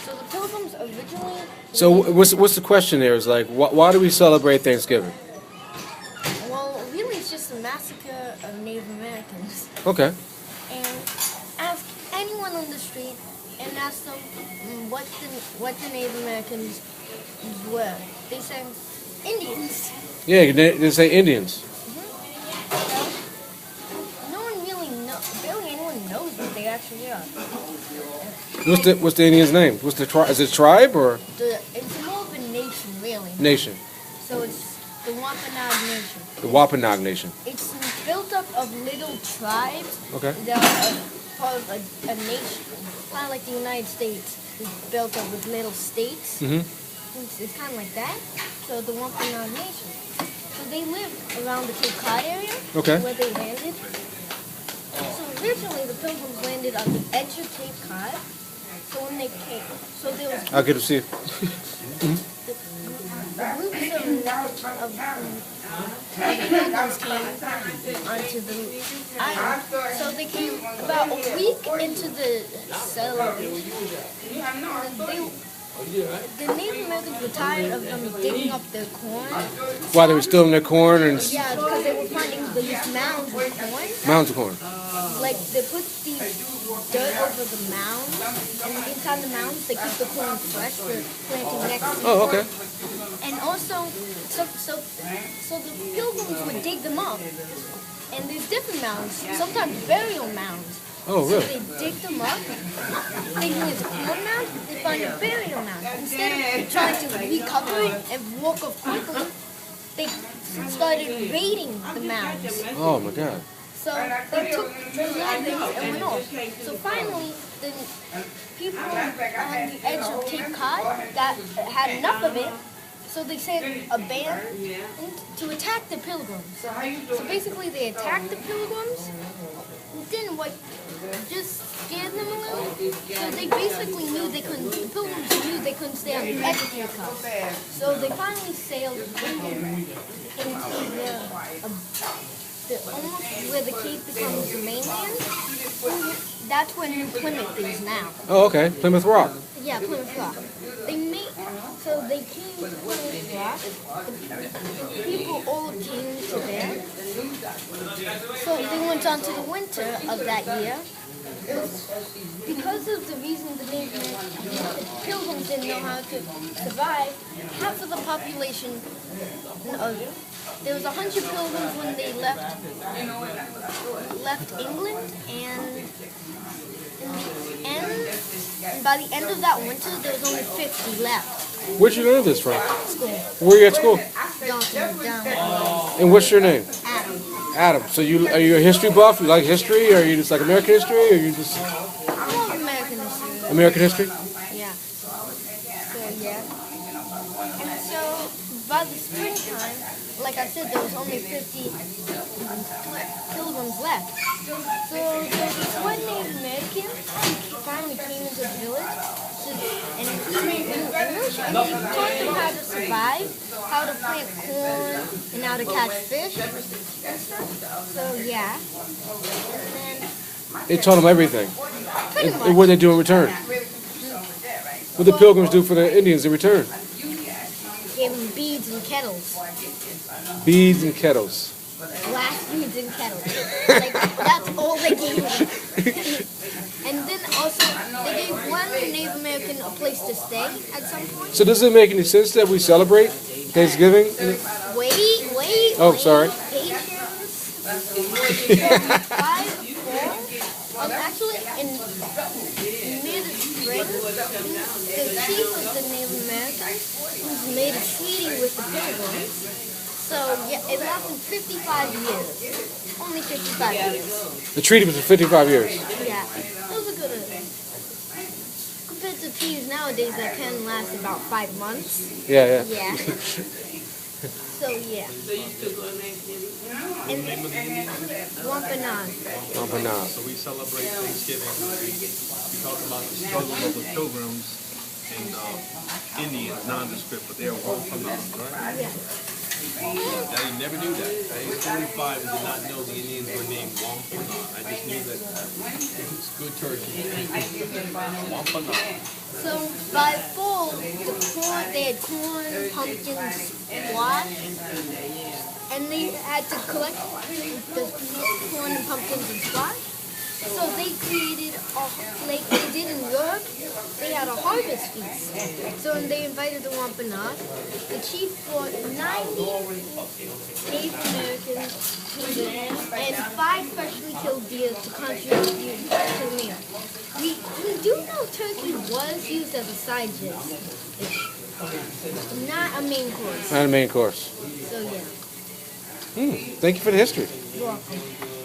So the Pilgrims originally. So what's the question there? Is like, why do we celebrate Thanksgiving? Well, really, it's just a massacre of Native Americans. Okay. And ask anyone on the street and ask them what the Native Americans were. They said Indians. Yeah, they say Indians. No one really barely anyone knows what they actually are. What's the Indian's name? What's the tribe? Is it tribe or It's more of a nation, really. nation? So it's the Wampanoag Nation. The Wampanoag Nation. It's built up of little tribes Okay. that are part of a nation. Kind of like the United States is built up with little states. Mm-hmm. It's kind of like that. So the Wampanoag Nation. So they live around the Cape Cod area Okay. where they landed. So originally the Pilgrims landed on the edge of Cape Cod. So when they came, so there was I'll get to see it. the groups of Pilgrims came onto the island. So they came about a week into the settlement. The Native Americans were tired of them digging up their corn. While they were still in their corn and Yeah, because they were finding these mounds of corn. mounds of corn. Like they put the dirt over the mounds, and inside the mounds they keep the corn fresh for planting next season. Oh, okay. And also, so the pilgrims would dig them up, and there's different mounds, sometimes burial mounds. Oh, So really? they dig them up, thinking it's a corn mound, they find a burial mound. Instead of trying to recover it and walk off quickly, they started raiding the mounds. Oh my God. So they took the landings and went off. So finally, the people on the edge of Cape Cod had enough of it. So they sent a band to attack the pilgrims. So basically, they attacked the pilgrims. Didn't just scared them a little. So they basically knew the pilgrims knew they couldn't stay on the edge of Cape Cod. So they finally sailed into almost where the Cape becomes the mainland. That's where New Plymouth is now. Oh, okay. Plymouth Rock. Yeah, Plymouth Rock. So they came to Plymouth Rock. The people all came to there. So they went on to the winter of that year. Because of the reason the pilgrims didn't know how to survive, half of the population, there was 100 pilgrims when they left England, and by the end of that winter, there was only 50 left. Where'd you learn this from? School. Where are you at school? Johnson, down. And what's your name? Adam. Adam. So are you a history buff? You like history? Or are you just like American history? Or are you just I love American history. American history? Yeah. So, yeah. And so, by the springtime, like I said, there was only 50 pilgrims left. So, there was this one Native American who finally came into the village, and he taught them how to survive, how to plant corn, and how to catch fish and stuff. So, yeah. And then, They taught them everything. pretty And much. what they do in return? What the pilgrims do for the Indians in return? Gave them beads and kettles. Beads and kettles. Glass beads and kettles. Like, that's all they gave them. And then also, they gave one Native American a place to stay at some point. So does it make any sense that we celebrate Thanksgiving? Wait. Oh, sorry. Patience. Actually, near the spring, the chief of the Native Americans made a treaty with the Pilgrims. So, yeah, it lasted 55 years. Only 55 years. The treaty was for 55 years. Yeah, it was a good compared to treaties nowadays that can last about 5 months. Yeah. Yeah. So, yeah. And Wampanoag. Wampanoag. So we celebrate Thanksgiving. We talk about the struggle of the pilgrims and Indians, nondescript, but they are Wampanoag, right? Yeah. I never knew that. At age 45, I did not know the Indians were named Wampanoag. I just knew that it's good turkey. Wampanoag. So, by like corn, pumpkins, squash, and they had to collect the corn and pumpkins and squash. So they created, like they did in Europe, they had a harvest feast. So when they invited the Wampanoag, the chief brought 90 Native Americans and 5 freshly killed deer to contribute to the meal. We do know turkey was used as a side dish, not a main course. Not a main course. So yeah. Thank you for the history. You're welcome.